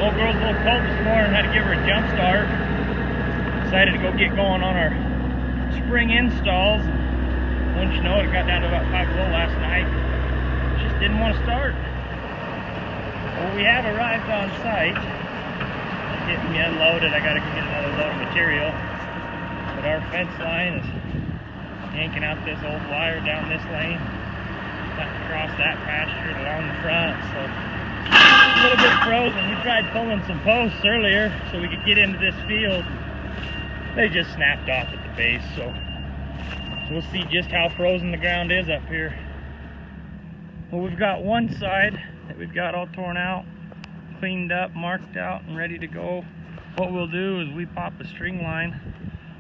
Old girl's a little cold this morning, had to give her a jump start. Decided to go get going on our spring installs. Wouldn't you know it, got down to about 5 below last night. Just didn't want to start. Well, we have arrived on site. Getting me unloaded. I gotta go get another load of material. But our fence line is yanking out this old wire down this lane, across that pasture along the front. So a little bit frozen. We tried pulling some posts earlier so we could get into this field. They just snapped off at the base. So we'll see just how frozen the ground is up here. Well, we've got one side that we've got all torn out, cleaned up, marked out, and ready to go. What we'll do is we pop a string line.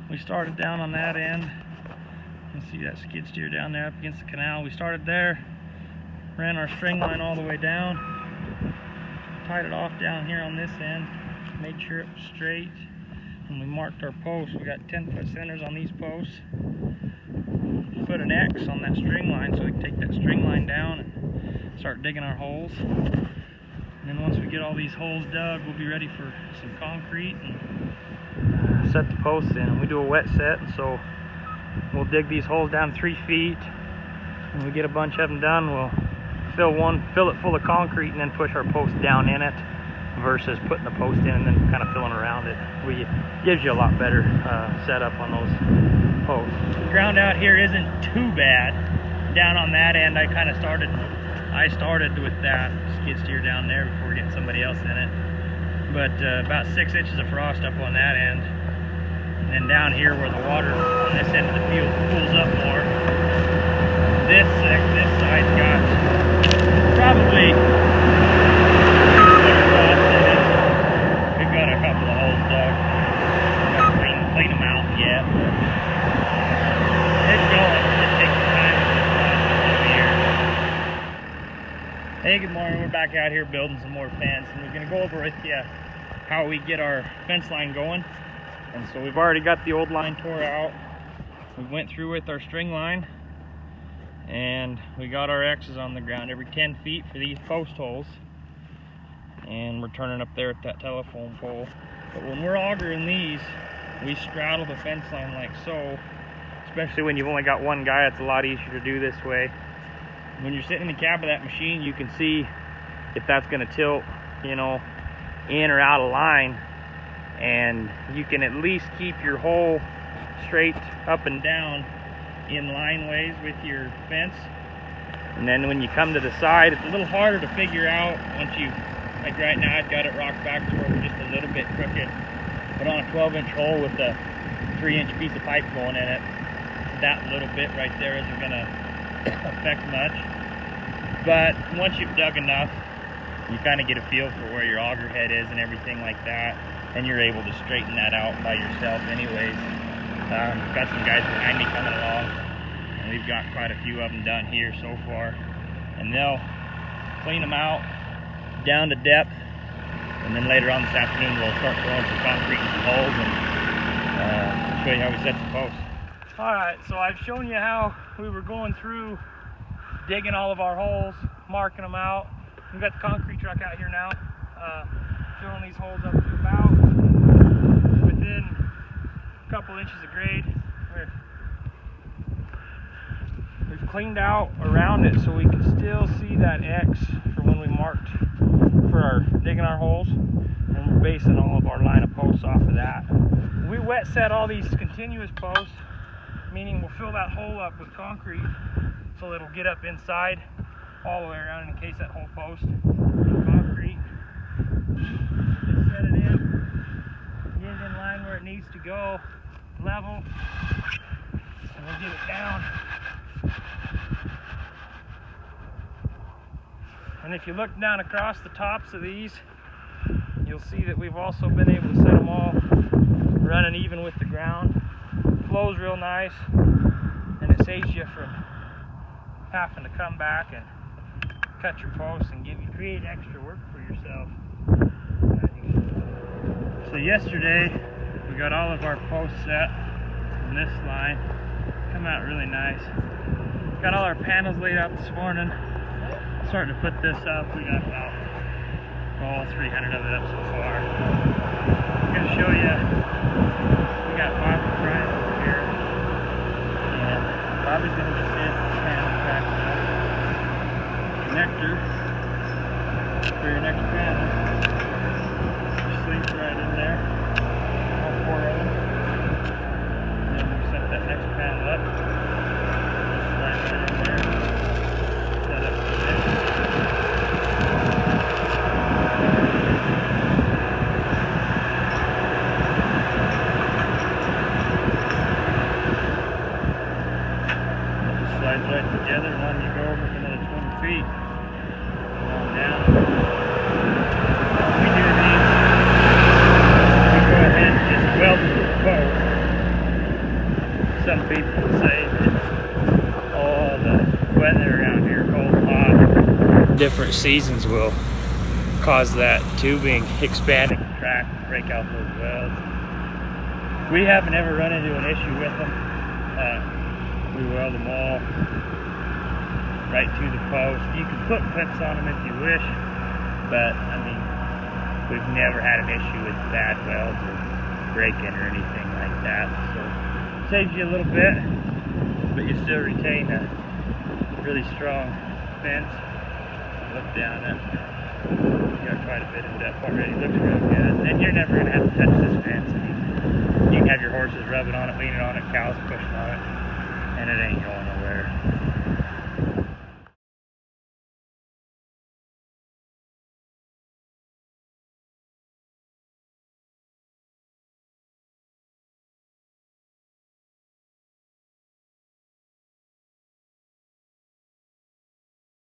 We started down on that end. You can see that skid steer down there up against the canal. We started there, ran our string line all the way down, tied it off down here on this end, made sure it was straight, and we marked our posts. We got 10-foot centers on these posts. Put an X on that string line so we can take that string line down and start digging our holes. And then once we get all these holes dug, we'll be ready for some concrete and set the posts in. And we do a wet set, so we'll dig these holes down 3 feet. When we get a bunch of them done, we'll fill it full of concrete and then push our post down in it, versus putting the post in and then kind of filling around it. Gives you a lot better setup on those posts. The ground out here isn't too bad. Down on that end, I started with that skid steer down there before getting somebody else in it. But about 6 inches of frost up on that end. And then down here where the water on this end of the field pools up more, this side's got probably a couple of holes dug. I'm not clean them out yet, but it's going. It takes some time over here. Hey, good morning. We're back out here building some more fence, and we're going to go over with you how we get our fence line going. And so we've already got the old line tore out. We went through with our string line, and we got our X's on the ground every 10 feet for these post holes. And we're turning up there at that telephone pole. But when we're augering these, we straddle the fence line like so. Especially when you've only got one guy, it's a lot easier to do this way. When you're sitting in the cab of that machine, you can see if that's going to tilt, in or out of line. And you can at least keep your hole straight up and down in line ways with your fence. And then when you come to the side, it's a little harder to figure out once you, like right now, I've got it rocked back to where we're just a little bit crooked. But on a 12-inch hole with a 3-inch piece of pipe going in it, that little bit right there isn't going to affect much. But once you've dug enough, you kind of get a feel for where your auger head is and everything like that, and you're able to straighten that out by yourself anyways. Got some guys behind me coming along, and we've got quite a few of them done here so far. And they'll clean them out down to depth, and then later on this afternoon we'll start throwing some concrete in some holes and show you how we set the posts. Alright, so I've shown you how we were going through digging all of our holes, marking them out. We've got the concrete truck out here now, filling these holes up to about within a couple inches of grade. We've cleaned out around it so we can still see that X for when we marked for our digging our holes, and we're basing all of our line of posts off of that. We wet set all these continuous posts, meaning we'll fill that hole up with concrete so it'll get up inside all the way around and encase that whole post in concrete. Just set it in, get it in line where it needs to go, level, and we'll get it down. And if you look down across the tops of these, you'll see that we've also been able to set them all running even with the ground. Flows real nice, and it saves you from having to come back and cut your posts and create extra work for yourself. So yesterday we got all of our posts set on this line. Come out really nice. Got all our panels laid out this morning. Starting to put this up. We got about all 300 of it up so far. I'm going to show you, we got Bob and Brian over here, and Bobby's going to get this panel packed up. Connector for your next panel. Sleeves right in there, all 4 of them. And then we set that next panel up. Slide that in there. Set up the next. Slides right together, and on you go over another 20 feet. On down. We do these. We go ahead and just weld it to the post. Some people say that all the weather around here, cold, hot, different seasons will cause that tubing expand and contract and break out those welds. We haven't ever run into an issue with them. We weld them all right to the post. You can put clips on them if you wish, but I mean, we've never had an issue with bad welds or breaking or anything like that. So it saves you a little bit, but you still retain a really strong fence. Look down at it. You got quite a bit of depth already. Looks real good. And you're never gonna have to touch this fence. I mean, you can have your horses rubbing on it, leaning on it, cows pushing on it, and it ain't going nowhere.